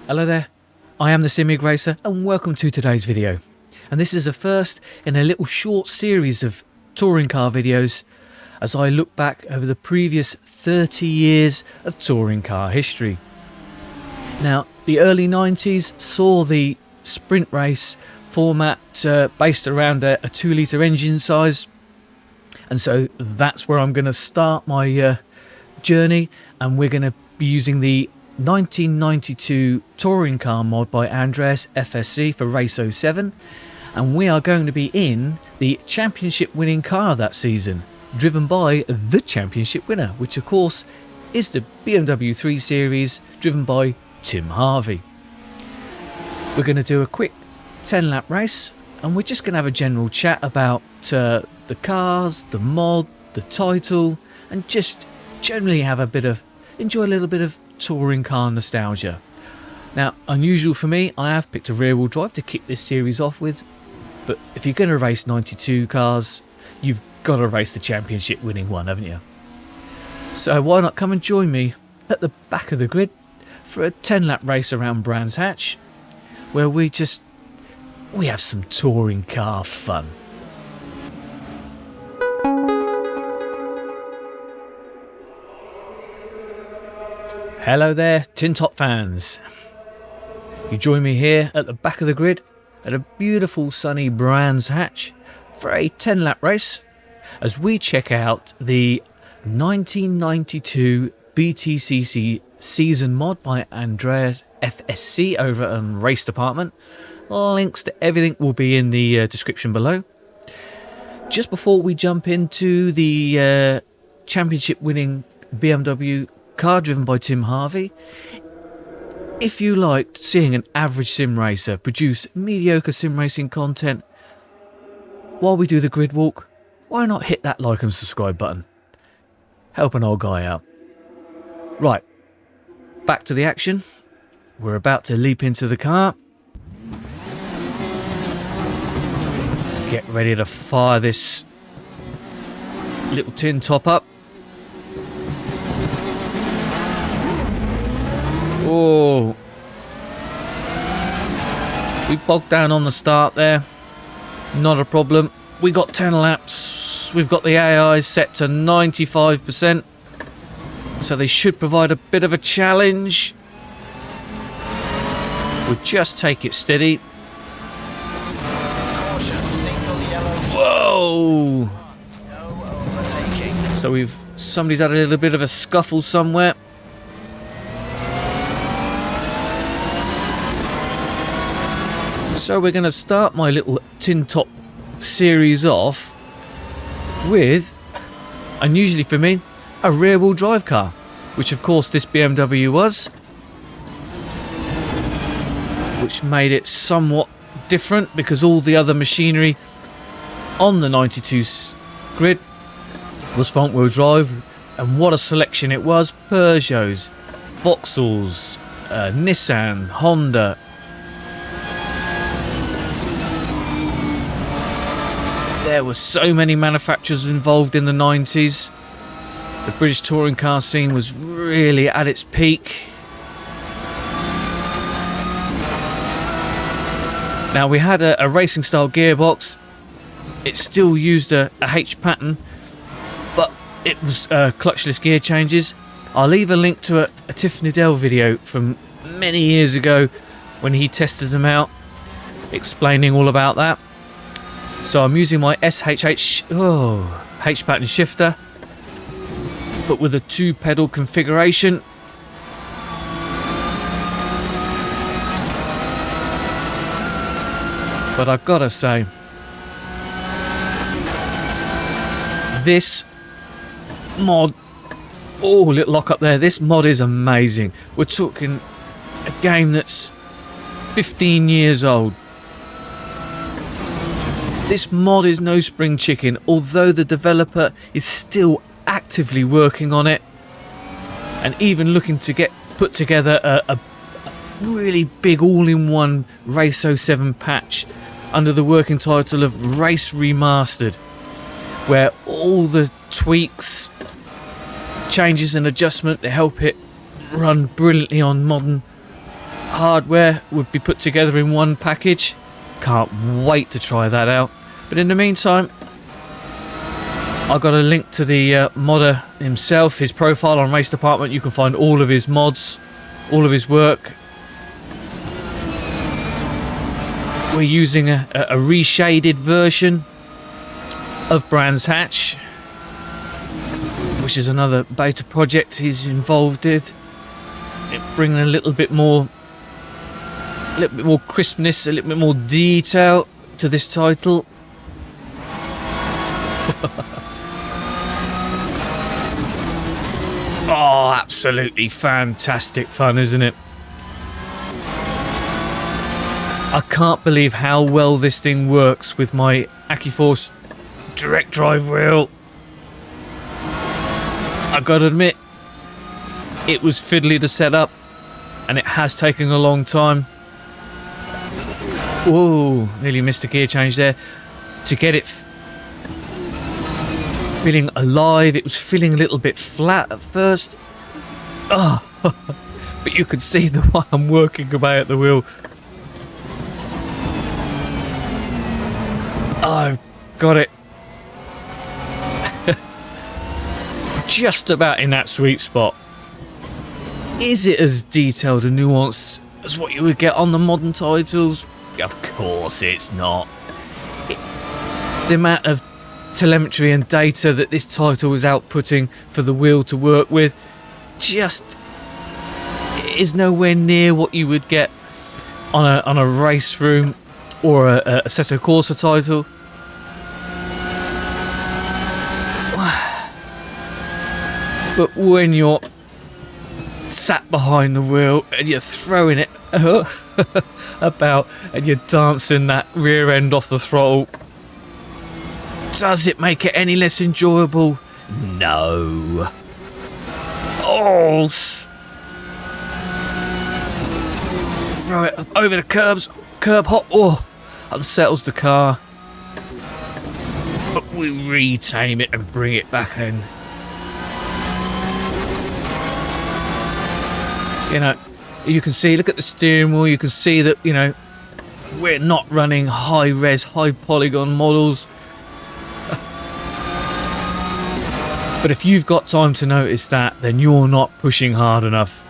Hello there, I am the Simig Racer and welcome to today's video. And this is the first in a little short series of touring car videos as I look back over the previous 30 years of touring car history. Now, the early 90s saw the sprint race format based around a 2-litre engine size, and so that's where I'm going to start my journey, and we're going to be using the 1992 touring car mod by AndreasFSC for Race 07, and we are going to be in the championship winning car that season, driven by the championship winner, which of course is the BMW 3 Series, driven by Tim Harvey. We're going to do a quick 10-lap race, and we're just going to have a general chat about the cars, the mod, the title, and just generally have enjoy a little bit of touring car nostalgia. Now, unusual for me, I have picked a rear-wheel drive to kick this series off with, but if you're going to race 92 cars, you've got to race the championship winning one, haven't you? So why not come and join me at the back of the grid for a 10-lap race around Brands Hatch, where we have some touring car fun. Hello there, Tin Top fans. You join me here at the back of the grid at a beautiful sunny Brands Hatch for a 10-lap race as we check out the 1992 BTCC season mod by AndreasFSC over on Race Department. Links to everything will be in the description below. Just before we jump into the championship winning BMW car driven by Tim Harvey, if you liked seeing an average sim racer produce mediocre sim racing content while we do the grid walk, why not hit that like and subscribe button? Help an old guy out. Right, back to the action. We're about to leap into the car. Get ready to fire this little tin top up. Oh, we bogged down on the start there. Not a problem. We got 10 laps. We've got the AI set to 95%, so they should provide a bit of a challenge. We'll just take it steady. Whoa! So somebody's had a little bit of a scuffle somewhere. So we're going to start my little tin top series off with, unusually for me, a rear-wheel drive car, which of course this BMW was, which made it somewhat different because all the other machinery on the 92 grid was front-wheel drive, and what a selection it was. Peugeots, Vauxhalls, Nissan, Honda. There were so many manufacturers involved in the 90s. The British touring car scene was really at its peak. Now, we had a racing style gearbox. It still used a H pattern, but it was clutchless gear changes. I'll leave a link to a Tiff Needell video from many years ago when he tested them out, explaining all about that. So I'm using my H pattern shifter, but with a 2-pedal configuration. But I've got to say, this mod, little lock up there, this mod is amazing. We're talking a game that's 15 years old. This mod is no spring chicken, although the developer is still actively working on it and even looking to put together a really big all-in-one Race 07 patch under the working title of Race Remastered, where all the tweaks, changes and adjustment to help it run brilliantly on modern hardware would be put together in one package. Can't wait to try that out. But in the meantime, I got a link to the modder himself, his profile on Race Department. You can find all of his mods, all of his work. We're using a reshaded version of Brands Hatch, which is another beta project he's involved with. It bringing a little bit more crispness, a little bit more detail to this title. Oh, absolutely fantastic fun, isn't it? I can't believe how well this thing works with my Accuforce direct drive wheel. I gotta admit, it was fiddly to set up, and it has taken a long time. Whoa, nearly missed a gear change there. To get it feeling alive, it was feeling a little bit flat at first. Oh, but you could see the way I'm working away at the wheel. I've got it just about in that sweet spot. Is it as detailed and nuanced as what you would get on the modern titles? Of course it's not. The amount of telemetry and data that this title is outputting for the wheel to work with just is nowhere near what you would get on a race room or a Assetto Corsa title. But when you're sat behind the wheel and you're throwing it about and you're dancing that rear end off the throttle, does it make it any less enjoyable? No. Oh, throw it up over the curb hop. Oh, unsettles the car. But we retame it and bring it back in. You know, you can see, look at the steering wheel, you can see that, you know, we're not running high-res, high-polygon models. But if you've got time to notice that, then you're not pushing hard enough.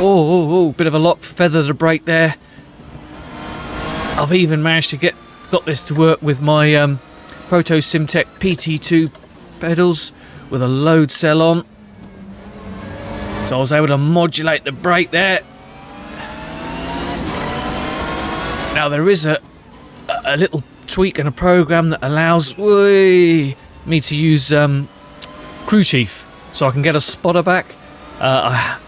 Oh, bit of a lock feather to brake there. I've even managed to got this to work with my Proto Sim Tech PT2 pedals with a load cell on, so I was able to modulate the brake there. Now there is a little tweak in a program that allows me to use crew chief, so I can get a spotter back. I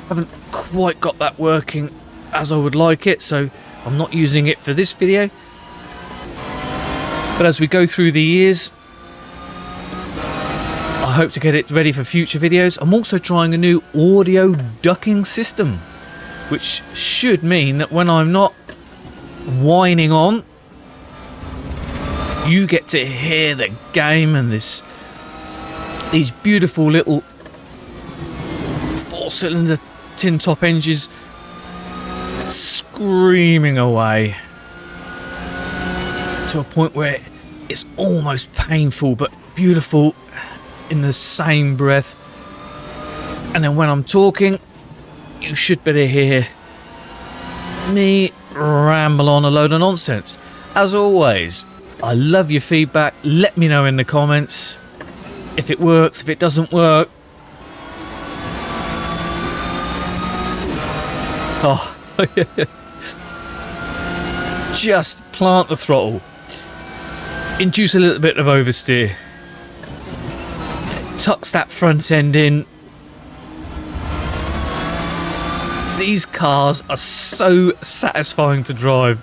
haven't quite got that working as I would like it, so I'm not using it for this video. But as we go through the years, I hope to get it ready for future videos. I'm also trying a new audio ducking system, which should mean that when I'm not whining on, you get to hear the game and these beautiful little 4-cylinder tin top engines screaming away to a point where it's almost painful but beautiful in the same breath. And then when I'm talking, you should better hear me ramble on a load of nonsense. As always, I love your feedback. Let me know in the comments if it works, if it doesn't work. Oh, just plant the throttle, induce a little bit of oversteer, tucks that front end in. These cars are so satisfying to drive.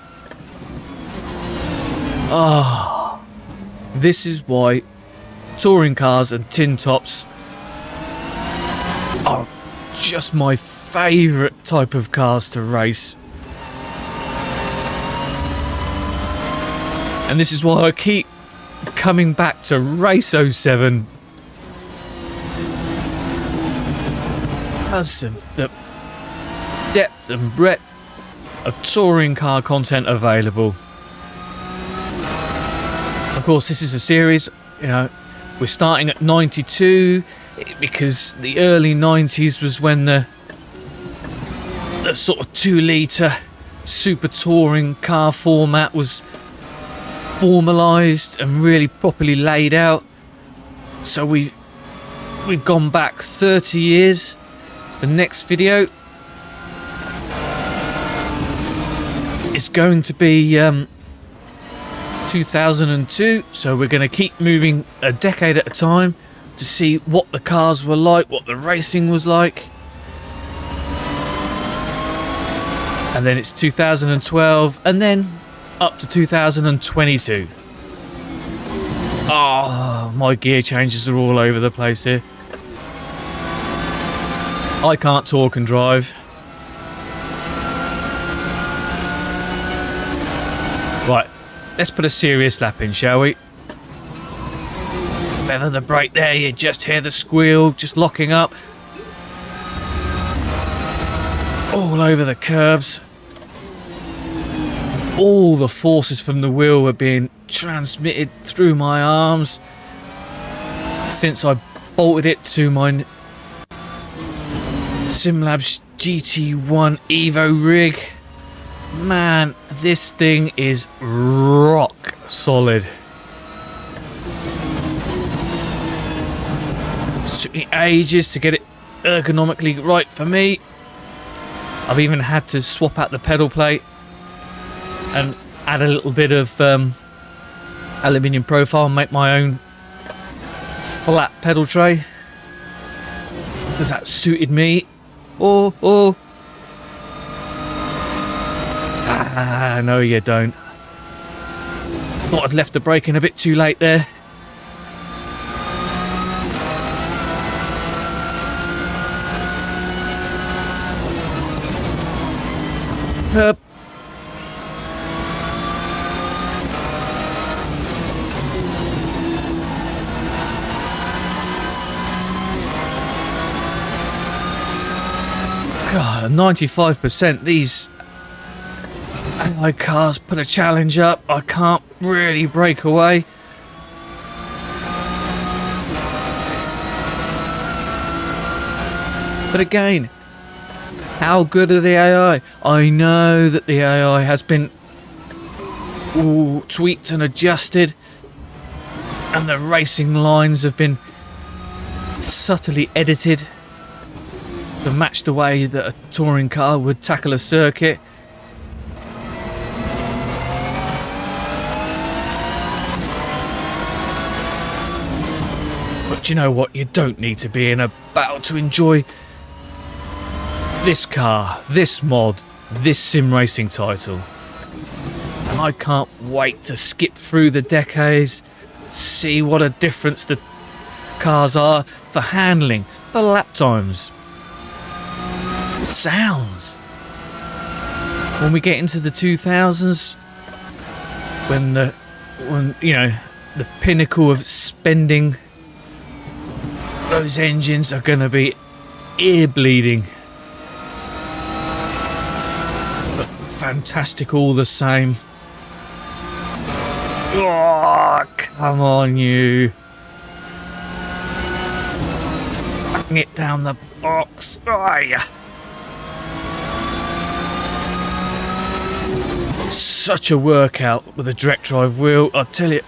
Oh, this is why touring cars and tin tops are just my favourite type of cars to race. And this is why I keep coming back to Race 07 because of the depth and breadth of touring car content available. Of course, this is a series, you know, we're starting at 92 because the early 90s was when the sort of 2-litre super touring car format was formalised and really properly laid out. So we've gone back 30 years. The next video is going to be 2002, so we're going to keep moving a decade at a time to see what the cars were like, what the racing was like. And then it's 2012, and then up to 2022. Oh, my gear changes are all over the place here. I can't talk and drive. Right, let's put a serious lap in, shall we? Feather the brake there, you just hear the squeal, just locking up. All over the curbs. All the forces from the wheel were being transmitted through my arms since I bolted it to my Lab GT1 EVO rig. Man, this thing is rock solid. It took me ages to get it ergonomically right for me. I've even had to swap out the pedal plate and add a little bit of aluminium profile and make my own flat pedal tray because that suited me. Oh. Ah, no you don't. Thought I'd left the brake in a bit too late there. God, 95%. These AI cars put a challenge up. I can't really break away. But again, how good are the AI? I know that the AI has been tweaked and adjusted, and the racing lines have been subtly edited to match the way that a touring car would tackle a circuit. But you know what? You don't need to be in a battle to enjoy this car, this mod, this sim racing title. And I can't wait to skip through the decades, see what a difference the cars are for handling, for lap times, sounds. When we get into the 2000s, when you know, the pinnacle of spending, those engines are going to be ear bleeding. But fantastic all the same. Oh, come on you. Bang it down the box. Oh, yeah. Such a workout with a direct drive wheel, I tell you.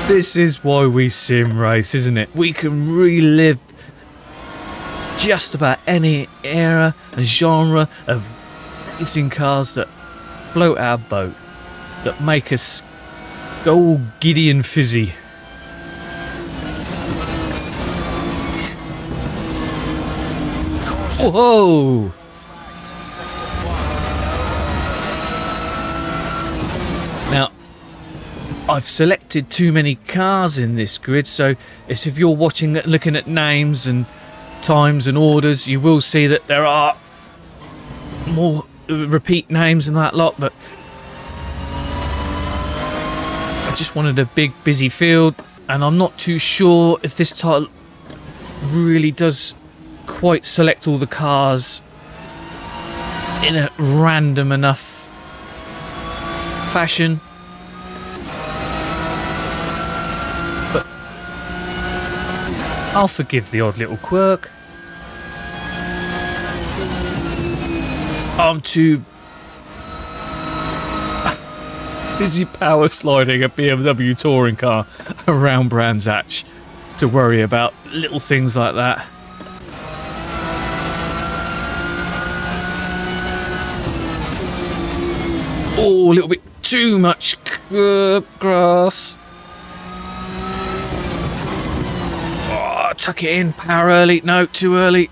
This is why we sim race, isn't it? We can relive just about any era and genre of racing cars that float our boat, that make us go all giddy and fizzy. Whoa! Now, I've selected too many cars in this grid, so it's if you're watching, looking at names and times and orders, you will see that there are more repeat names and that lot, but I just wanted a big busy field and I'm not too sure if this title really does quite select all the cars in a random enough fashion. But I'll forgive the odd little quirk. I'm too busy power sliding a BMW touring car around Brands Hatch to worry about little things like that. Oh, a little bit too much grass. Oh, tuck it in, power early. No, too early.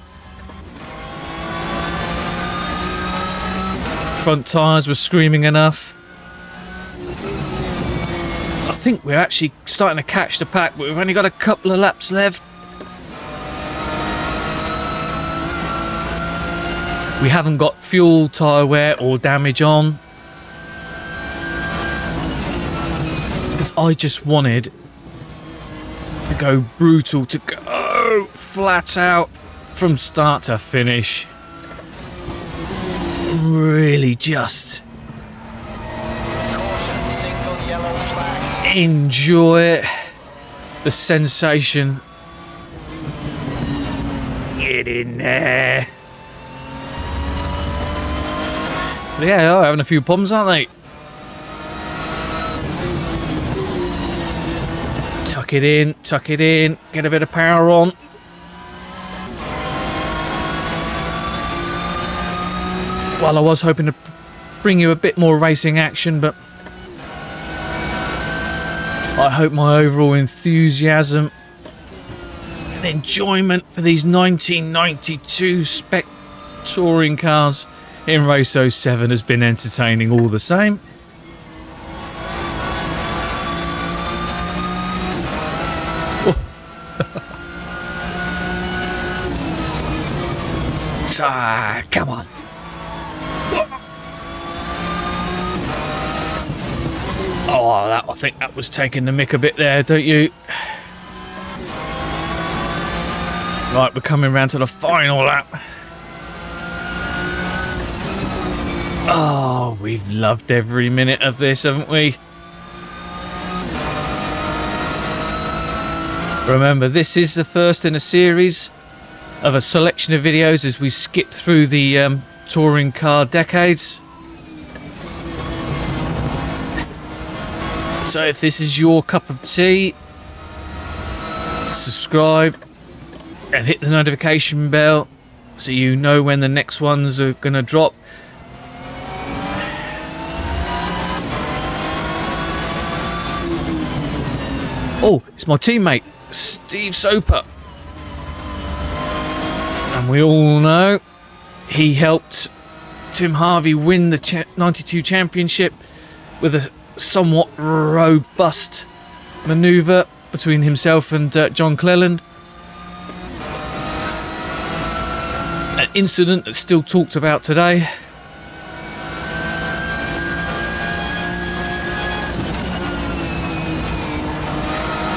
Front tyres were screaming enough. I think we're actually starting to catch the pack, but we've only got a couple of laps left. We haven't got fuel, tyre wear or damage on. Because I just wanted to go brutal, to go flat out from start to finish. Really just enjoy it, the sensation. Get in there. Yeah, they're having a few problems, aren't they? Tuck it in, get a bit of power on. Well, I was hoping to bring you a bit more racing action, but I hope my overall enthusiasm and enjoyment for these 1992 spec touring cars in Race 07 has been entertaining all the same. Come on. Oh, I think that was taking the mick a bit there, don't you? Right, we're coming round to the final lap. Oh, we've loved every minute of this, haven't we? Remember, this is the first in a series of a selection of videos as we skip through the touring car decades. So if this is your cup of tea, subscribe and hit the notification bell so you know when the next ones are going to drop. Oh, it's my teammate, Steve Soper. And we all know he helped Tim Harvey win the 92 championship with a somewhat robust manoeuvre between himself and John Cleland. An incident that's still talked about today.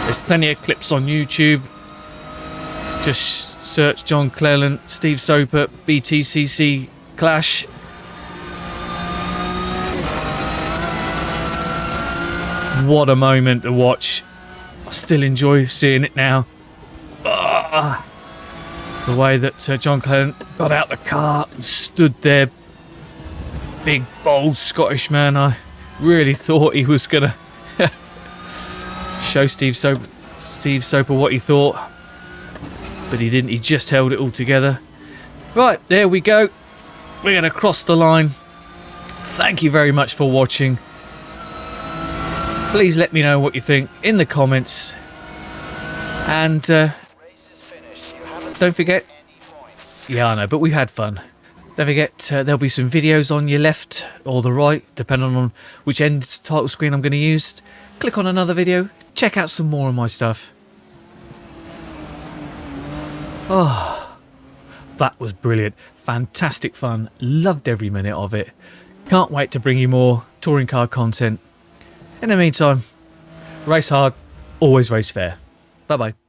There's plenty of clips on YouTube. Just search John Cleland, Steve Soper, BTCC clash. What a moment to watch. I still enjoy seeing it now. The way that John Cleland got out the car and stood there. Big, bold Scottish man. I really thought he was going to show Steve Soper what he thought. But he didn't. He just held it all together. Right, there we go. We're going to cross the line. Thank you very much for watching. Please let me know what you think in the comments. And don't forget... Yeah, I know, but we've had fun. Don't forget, there'll be some videos on your left or the right, depending on which end title screen I'm going to use. Click on another video. Check out some more of my stuff. Oh, that was brilliant. Fantastic fun. Loved every minute of it. Can't wait to bring you more touring car content. In the meantime, race hard, always race fair. Bye bye.